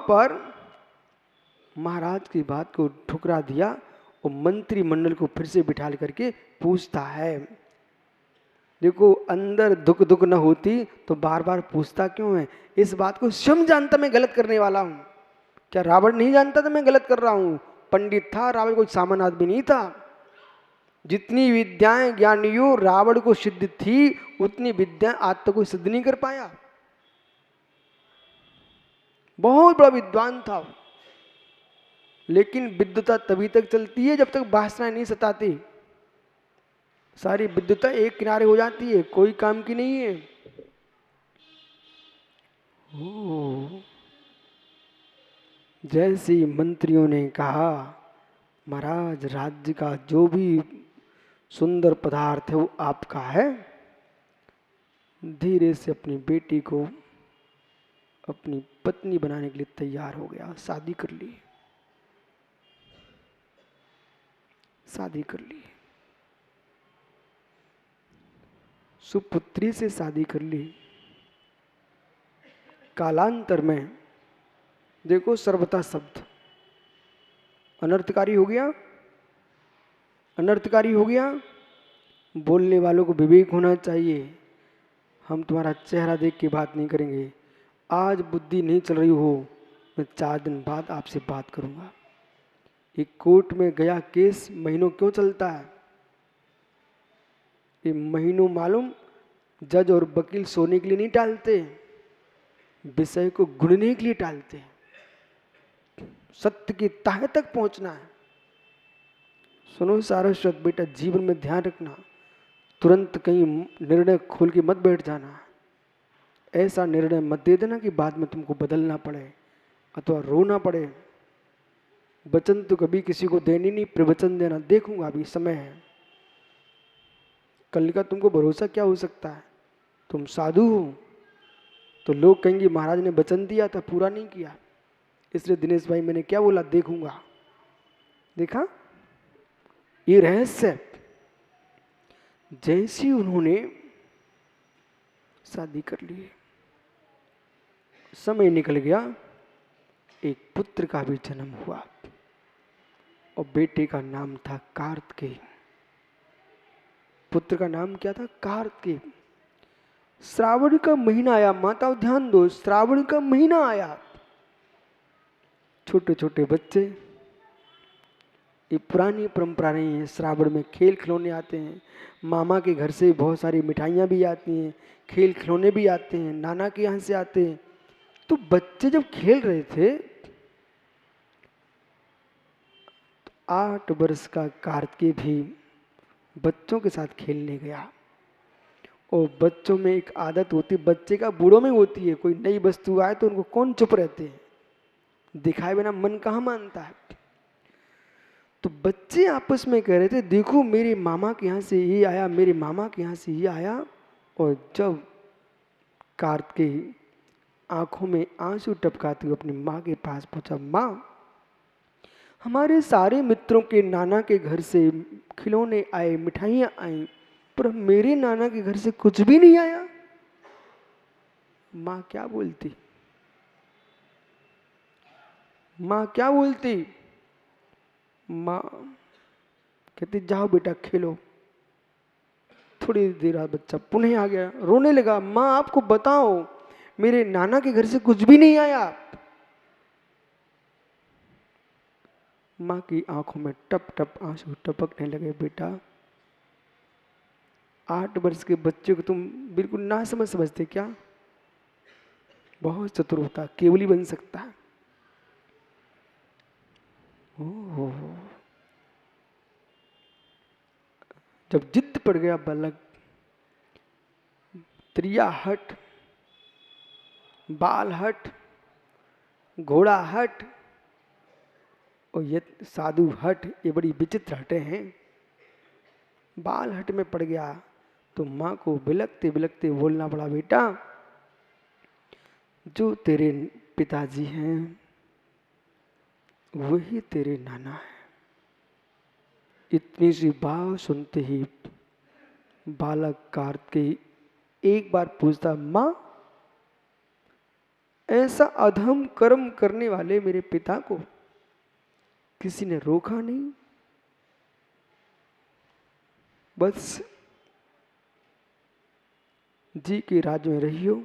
पर महाराज की बात को ठुकरा दिया और मंत्रिमंडल को फिर से बिठा करके पूछता है। देखो, अंदर दुख दुख न होती तो बार बार पूछता क्यों है? इस बात को स्वयं जानता मैं गलत करने वाला हूं। क्या रावण नहीं जानता था मैं गलत कर रहा हूं? पंडित था रावण, कोई सामान्य आदमी नहीं था। जितनी विद्याएं ज्ञानियों रावण को सिद्ध थी, उतनी विद्या आज तक कोई सिद्ध नहीं कर पाया। बहुत बड़ा विद्वान था, लेकिन विद्वता तभी तक चलती है जब तक वासनाएं नहीं सताती। सारी विद्वता एक किनारे हो जाती है, कोई काम की नहीं है। जैसे मंत्रियों ने कहा, महाराज राज्य का जो भी सुंदर पदार्थ है वो आपका है, धीरे से अपनी बेटी को अपनी पत्नी बनाने के लिए तैयार हो गया। शादी कर ली, शादी कर ली, सुपुत्री से शादी कर ली। कालांतर में देखो सर्वथा शब्द अनर्थकारी हो गया, अनर्थकारी हो गया। बोलने वालों को विवेक होना चाहिए। हम तुम्हारा चेहरा देख के बात नहीं करेंगे। आज बुद्धि नहीं चल रही हो, मैं 4 दिन बाद आपसे बात करूंगा। एक कोर्ट में गया केस महीनों क्यों चलता है? ये महीनों मालूम जज और वकील सोने के लिए नहीं टालते, विषय को गुणने के लिए टालते हैं। सत्य की तह तक पहुंचना है। सुनो सारस्वत बेटा, जीवन में ध्यान रखना, तुरंत कहीं निर्णय खोल के मत बैठ जाना। ऐसा निर्णय मत दे देना कि बाद में तुमको बदलना पड़े अथवा रोना पड़े। वचन तो कभी किसी को देनी नहीं, प्रवचन देना देखूंगा, अभी समय है। कल का तुमको भरोसा क्या हो सकता है? तुम साधु हो तो लोग कहेंगे महाराज ने वचन दिया था पूरा नहीं किया। इसलिए दिनेश भाई मैंने क्या बोला, देखूंगा। देखा, ये रहस्य। जैसी उन्होंने शादी कर ली, समय निकल गया, एक पुत्र का भी जन्म हुआ और बेटे का नाम था कार्तिकेय। पुत्र का नाम क्या था? कार्तिकेय। श्रावण का महीना आया, माताओं ध्यान दो, श्रावण का महीना आया। छोटे छोटे बच्चे, ये पुरानी परंपरा नहीं है, श्रावण में खेल खिलौने आते हैं। मामा के घर से बहुत सारी मिठाइयाँ भी आती हैं, खेल खिलौने भी आते हैं, नाना के यहाँ से आते हैं। तो बच्चे जब खेल रहे थे तो 8 वर्ष का कार्तिकेय भी बच्चों के साथ खेलने गया। और बच्चों में एक आदत होती है, बच्चे का बूढ़ों में होती है, कोई नई वस्तु आए तो उनको कौन चुप रहते हैं, दिखाए बिना मन कहाँ मानता है। तो बच्चे आपस में कह रहे थे, देखो मेरे मामा के यहाँ से ये आया, मेरे मामा के यहाँ से ये आया। और जब कार्तिकेय आंखों में आंसू टपकाते हुए अपनी माँ के पास पहुंचा, माँ हमारे सारे मित्रों के नाना के घर से खिलौने आए, मिठाइयाँ आई, पर मेरे नाना के घर से कुछ भी नहीं आया। माँ क्या बोलती? माँ क्या बोलती? माँ कहती जाओ बेटा खेलो। थोड़ी देर बाद बच्चा पुनः आ गया, रोने लगा, माँ आपको बताओ मेरे नाना के घर से कुछ भी नहीं आया। माँ की आंखों में टप टप आंसू टपकने लगे। बेटा, 8 वर्ष के बच्चे को तुम बिल्कुल ना समझते क्या? बहुत चतुर होता, केवली बन सकता है। जब जिद पड़ गया बालक, त्रिया हट, बाल हट, घोड़ा हट और ये साधु हट, ये बड़ी विचित्र हटे हैं। बाल हट में पड़ गया तो माँ को बिलखते बिलखते बोलना पड़ा, बेटा जो तेरे पिताजी हैं वही तेरे नाना है। इतनी सी बात सुनते ही बालक कार्तिकेय एक बार पूछता, माँ ऐसा अधम कर्म करने वाले मेरे पिता को किसी ने रोका नहीं। बस जी के राज में रहियो,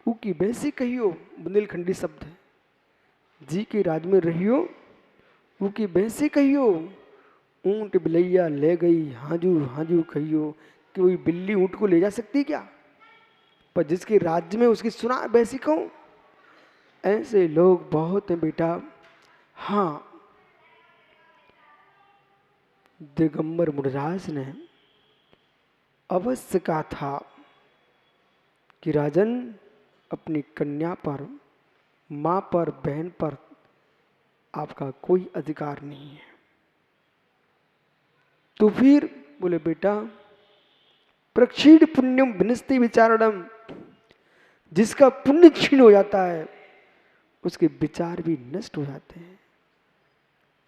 ऊ की बैसी कहियो, बुंदेलखंडी शब्द है। जी के राज में रहियो, ऊ की बैसी कहियो, ऊंट बिलैया ले गई हाजू हाजू कहियो। कि वही बिल्ली ऊंट को ले जा सकती क्या? पर जिसके राज्य में उसकी सुना बैसी कहूं। ऐसे लोग बहुत हैं बेटा। हाँ, दिगंबर मुनिराज ने अवश्य कहा था कि राजन, अपनी कन्या पर, मां पर, बहन पर आपका कोई अधिकार नहीं है। तो फिर बोले बेटा, प्रक्षीण पुण्यम विनस्ति विचारणम, जिसका पुण्य क्षीण हो जाता है उसके विचार भी नष्ट हो जाते हैं।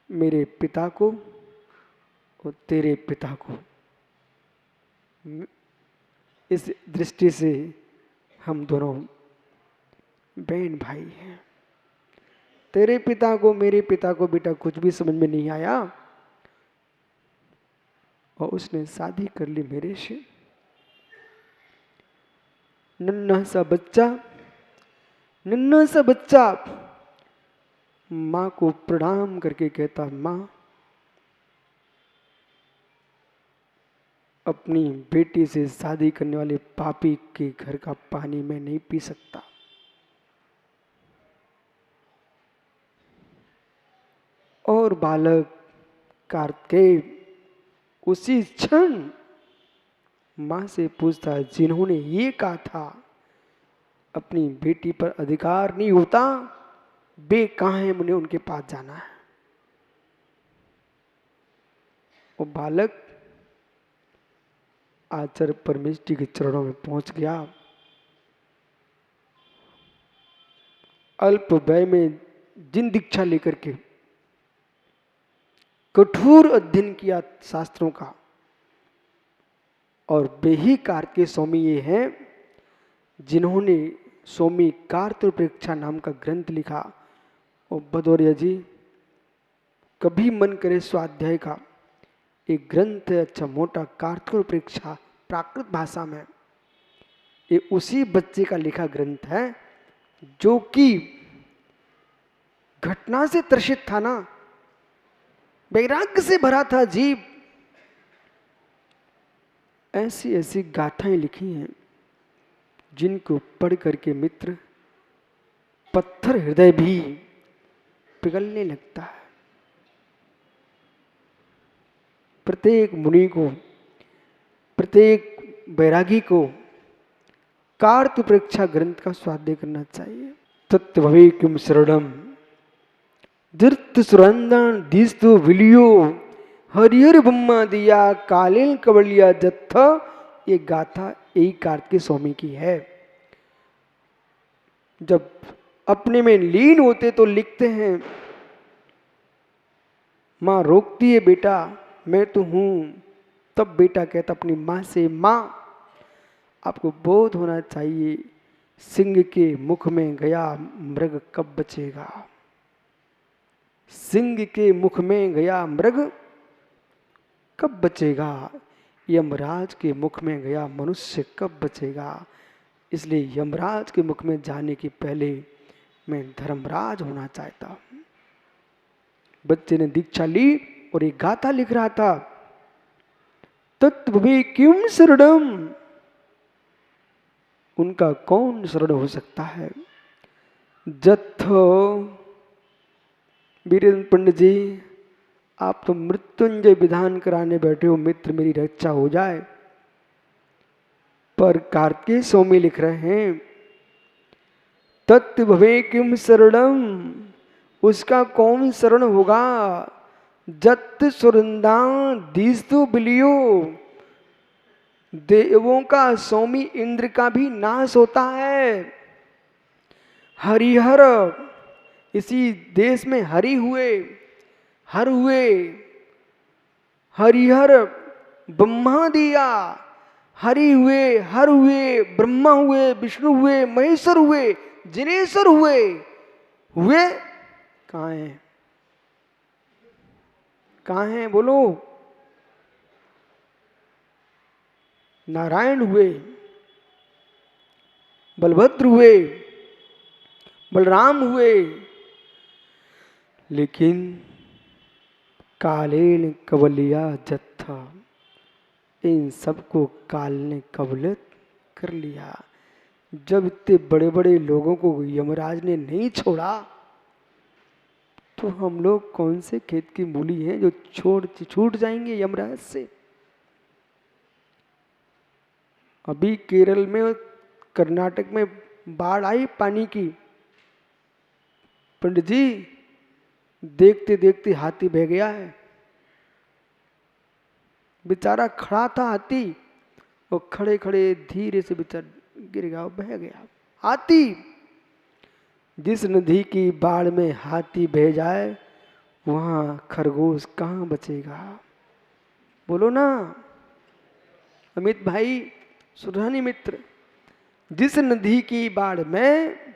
मेरे पिता को और तेरे पिता को इस दृष्टि से हम दोनों बहन भाई हैं। तेरे पिता को, मेरे पिता को बेटा कुछ भी समझ में नहीं आया और उसने शादी कर ली मेरे से। नन्हा सा बच्चा माँ को प्रणाम करके कहता, माँ, अपनी बेटी से शादी करने वाले पापी के घर का पानी मैं नहीं पी सकता। और बालक कार्तिकेय उसी क्षण मां से पूछता, जिन्होंने ये कहा था अपनी बेटी पर अधिकार नहीं होता, वे कहाँ हैं, मुझे उनके पास जाना है। वो बालक आचार्य परमेष्टि के चरणों में पहुंच गया। अल्प व्यय में जिन दीक्षा लेकर के कठोर अध्ययन किया शास्त्रों का, और वे ही कार्तिकेय स्वामी ये हैं जिन्होंने स्वामी कार्तप्रेक्षा नाम का ग्रंथ लिखा। और भदौरिया जी, कभी मन करे स्वाध्याय का एक ग्रंथ है अच्छा मोटा, कार्तप्रेक्षा, प्राकृत भाषा में। ये उसी बच्चे का लिखा ग्रंथ है जो कि घटना से त्रसित था ना, वैराग्य से भरा था जीव। ऐसी ऐसी गाथाएं लिखी हैं जिनको पढ़ करके मित्र पत्थर हृदय भी पिघलने लगता है। प्रत्येक मुनि को, प्रत्येक बैरागी को कार्तप्रेक्षा ग्रंथ का स्वाध्याय करना चाहिए। तत्वभवे किम शरणम धृत सुरंदन दिस्तु विलियो हरिहर ब्रह्मा दिया कालिल कवलिया जत्थ। ये गाथा यही कार्तिकेय स्वामी की है। जब अपने में लीन होते तो लिखते हैं, माँ रोकती है बेटा मैं तो हूं, तब बेटा कहता अपनी माँ से, माँ आपको बोध होना चाहिए, सिंह के मुख में गया मृग कब बचेगा। सिंह के मुख में गया मृग कब बचेगा, यमराज के मुख में गया मनुष्य कब बचेगा। इसलिए यमराज के मुख में जाने के पहले मैं धर्मराज होना चाहता हूं। बच्चे ने दीक्षा ली और एक गाथा लिख रहा था, तत्वभवे किम शरणम, उनका कौन शरण हो सकता है। जत्थ, वीरेंद्र पंडित जी आप तो मृत्युंजय विधान कराने बैठे हो, मित्र मेरी रक्षा हो जाए। पर कार्तिकेय स्वामी लिख रहे हैं, तत्वभवे किम शरणम, उसका कौन शरण होगा। जत सुरंदा दीस्तु बिलियो, देवों का स्वामी इंद्र का भी नाश होता है। हरिहर, इसी देश में हरि हुए, हर हुए, हरिहर ब्रह्मा दिया, हरि हुए, हर हुए, ब्रह्मा हुए, विष्णु हुए, महेश्वर हुए, जिनेश्वर हुए, हुए कहाँ हैं? कहाँ हैं बोलो? नारायण हुए, बलभद्र हुए, बलराम हुए, लेकिन कालेन कवलिया जत्था, इन सबको काल ने कबूलियत कर लिया। जब इतने बड़े बड़े लोगों को यमराज ने नहीं छोड़ा, तो हम लोग कौन से खेत की मूली हैं जो छूट जाएंगे यमराज से? अभी केरल में और कर्नाटक में बाढ़ आई पानी की, पंडित जी देखते देखते हाथी बह गया है। बेचारा खड़ा था हाथी, और खड़े खड़े धीरे से बेचारा गिर गया, बह गया हाथी। जिस नदी की बाढ़ में हाथी बह जाए, वहां खरगोश कहाँ बचेगा? बोलो ना अमित भाई, सुधानी मित्र। जिस नदी की बाढ़ में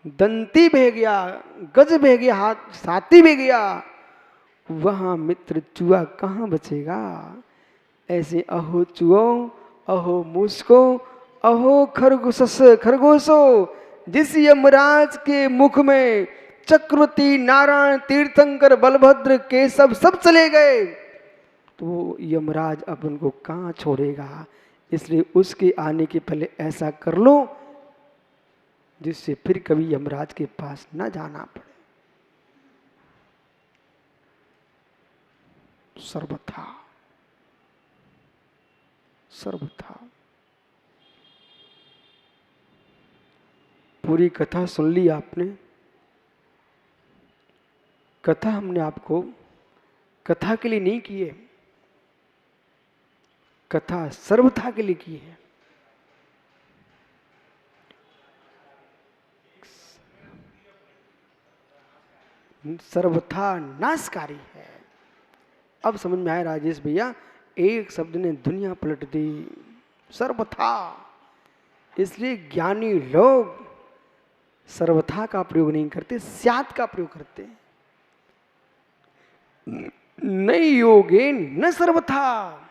दंती बह गया, गज बह गया, हाथी बह गया, वहां मित्र चूहा कहाँ बचेगा? ऐसे अहो चूहो, अहो मुस्को, अहो खरगोशो, जिस यमराज के मुख में चक्रवर्ती नारायण तीर्थंकर बलभद्र केशव सब चले गए, तो यमराज अपन को कहाँ छोड़ेगा? इसलिए उसके आने के पहले ऐसा कर लो जिससे फिर कभी यमराज के पास न जाना पड़े। सर्वथा सर्वथा। पूरी कथा सुन ली आपने। कथा हमने आपको कथा के लिए नहीं की है, कथा सर्वथा के लिए की है। सर्वथा नाशकारी है। अब समझ में आया राजेश भैया, एक शब्द ने दुनिया पलट दी, सर्वथा। इसलिए ज्ञानी लोग सर्वथा का प्रयोग नहीं करते, स्यात् का प्रयोग करते हैं। नई योगेन न सर्वथा,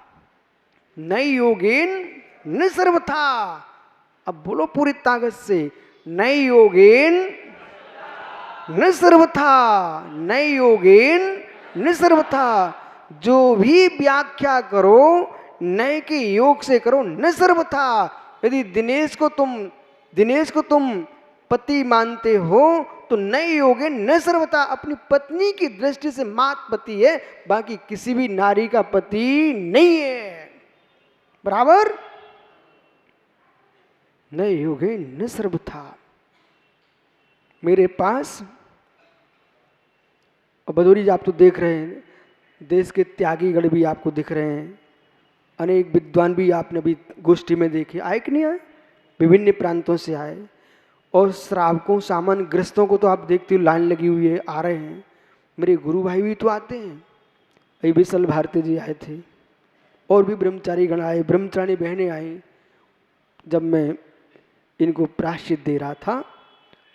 नई योगेन न सर्वथा। अब बोलो पूरी ताकत से, नई योगेन न सर्वथा, नई योगेन न सर्वथा। जो भी व्याख्या करो नए के योग से करो, न सर्वथा। यदि दिनेश को तुम पति मानते हो तो नए योग है, न सर्वथा। अपनी पत्नी की दृष्टि से मात पति है, बाकी किसी भी नारी का पति नहीं है। बराबर? नए योग है न सर्वथा। मेरे पास, और भदौरी जी आप तो देख रहे हैं, देश के त्यागी गण भी आपको दिख रहे हैं, अनेक विद्वान भी आपने भी गोष्ठी में देखे, आए कि नहीं आए? विभिन्न प्रांतों से आए। और श्रावकों, सामान्य ग्रस्तों को तो आप देखते हो लाइन लगी हुई है, आ रहे हैं। मेरे गुरु भाई भी तो आते हैं, अभी विशल भारती जी आए थे, और भी ब्रह्मचारी गण आए, ब्रह्मचारी बहनें आई। जब मैं इनको प्रायश्चित दे रहा था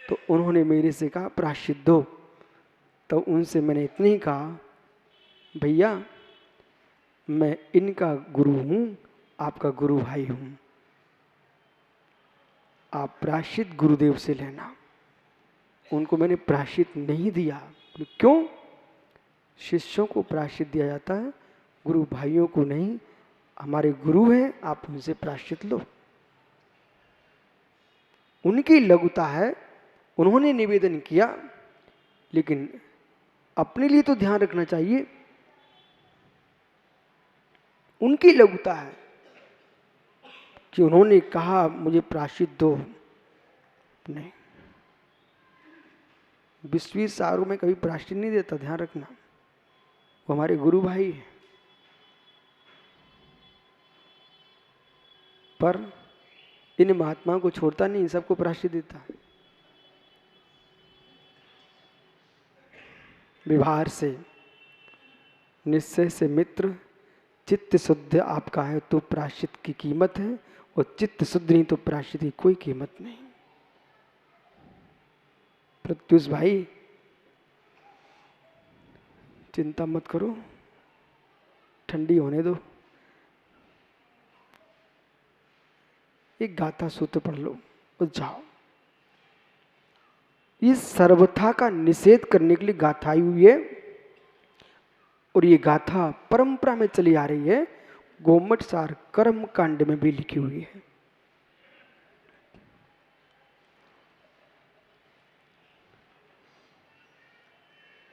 तो उन्होंने मेरे से कहा प्रायश्चित दो। तो उनसे मैंने इतने ही कहा, भैया मैं इनका गुरु हूँ, आपका गुरु भाई हूँ, आप प्रायश्चित गुरुदेव से लेना। उनको मैंने प्रायश्चित नहीं दिया। क्यों? शिष्यों को प्रायश्चित दिया जाता है, गुरु भाइयों को नहीं। हमारे गुरु हैं, आप उनसे प्रायश्चित लो। उनकी लघुता है, उन्होंने निवेदन किया, लेकिन अपने लिए तो ध्यान रखना चाहिए। उनकी लघुता है कि उन्होंने कहा मुझे प्रायश्चित दो। नहीं, विश्वीर सारों में कभी प्रायश्चित नहीं देता, ध्यान रखना। वो हमारे गुरु भाई हैं, पर इन महात्माओं को छोड़ता नहीं, सबको प्रायश्चित देता। व्यवहार से, निश्चय से मित्र, चित्त शुद्ध आपका है तो प्रायश्चित की कीमत है, और चित्त शुद्ध नहीं तो प्रायश्चित की कोई कीमत नहीं। प्रत्युष भाई चिंता मत करो, ठंडी होने दो, एक गाथा सूत्र पढ़ लो और जाओ। इस सर्वथा का निषेध करने के लिए गाथा आई हुई है, और ये गाथा परंपरा में चली आ रही है, गोमट सार कर्म कांड में भी लिखी हुई है।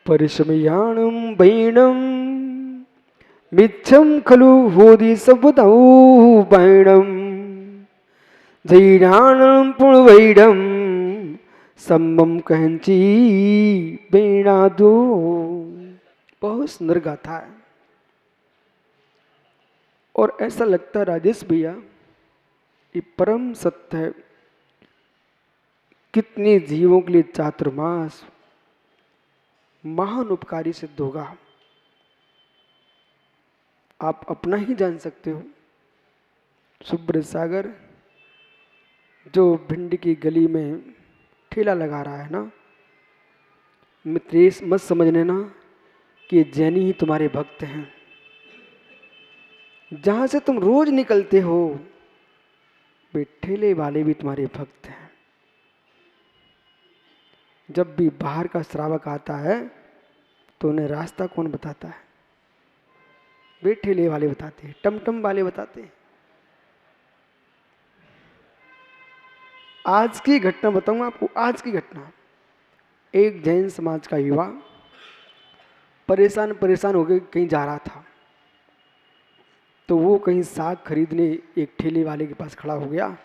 परिश्रमयाणं बैणं मिच्छं खलु होदि सबदौ बैणं जैनानं पुणवैडं सम्मम कहंची बेणा दो। बहुत सुंदर गाथा है, और ऐसा लगता है राजेश भैया ये परम सत्य है। कितने जीवों के लिए चातुर्मास महान उपकारी सिद्ध होगा, आप अपना ही जान सकते हो। सुब्रत सागर जो भिंड की गली में ठेला लगा रहा है ना, मित्रेश मत समझने ना कि जैनी ही तुम्हारे भक्त हैं। जहां से तुम रोज निकलते हो वे ठेले वाले भी तुम्हारे भक्त हैं। जब भी बाहर का श्रावक आता है तो उन्हें रास्ता कौन बताता है? वे ठेले वाले बताते हैं, टमटम वाले बताते हैं। आज की घटना बताऊंगा आपको, आज की घटना। एक जैन समाज का युवा परेशान परेशान होकर कहीं जा रहा था, तो वो कहीं साग खरीदने एक ठेले वाले के पास खड़ा हो गया,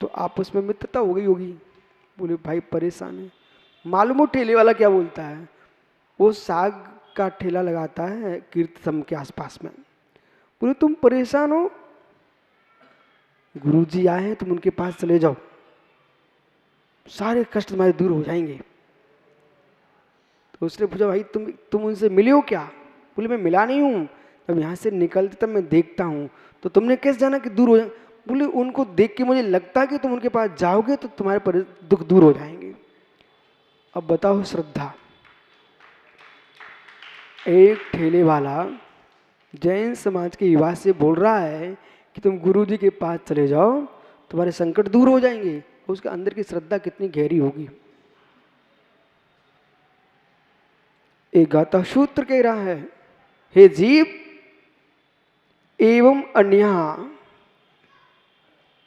तो आपस में मित्रता हो गई होगी। बोले भाई परेशान है। मालूम हो ठेले वाला क्या बोलता है? वो साग का ठेला लगाता है कीर्तम के आसपास में। बोले तुम परेशान हो, गुरुजी आए हैं, तुम उनके पास चले जाओ, सारे कष्ट तुम्हारे दूर हो जाएंगे। तो उसने पूछा भाई तुम उनसे मिले हो क्या? बोले मैं मिला नहीं हूँ, तब यहाँ से निकलते तब मैं देखता हूँ। तो तुमने कैसे जाना कि दूर हो जाए? बोले उनको देख के मुझे लगता है कि तुम उनके पास जाओगे तो तुम्हारे दुख दूर हो जाएंगे। अब बताओ श्रद्धा। एक ठेले वाला जैन समाज के युवा से बोल रहा है कि तुम गुरुजी के पास चले जाओ, तुम्हारे संकट दूर हो जाएंगे। उसके अंदर की श्रद्धा कितनी गहरी होगी। एक गाथा सूत्र कह रहा है, हे जीव एवं अन्या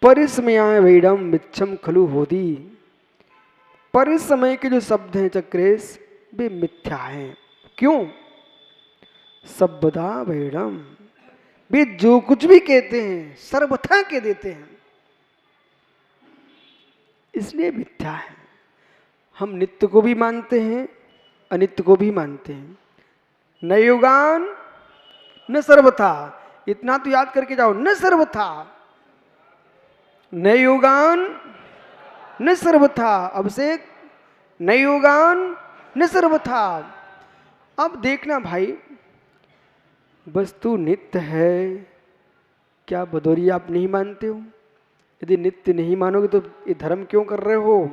परिसमया वेडम मिच्छम खलु होदी। परिसमय के जो शब्द हैं चक्रेश, वे मिथ्या हैं। क्यों? सबदा वेडम, वे जो कुछ भी कहते हैं सर्वथा कह देते हैं, इसलिए मिथ्या है। हम नित्य को भी मानते हैं, अनित्य को भी मानते हैं। न युगान न सर्वथा, इतना तो याद करके जाओ, न सर्वथा, न युगान न सर्वथा। अभिषेक, न युगान न सर्वथा। अब देखना भाई, वस्तु नित्य है, क्या भदौरी आप नहीं मानते हो? यदि नित्य नहीं मानोगे तो ये धर्म क्यों कर रहे हो?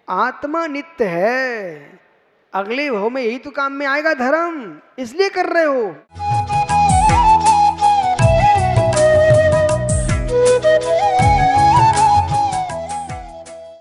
आत्मा नित्य है, अगले भाव में यही तो काम में आएगा धर्म, इसलिए कर रहे हो।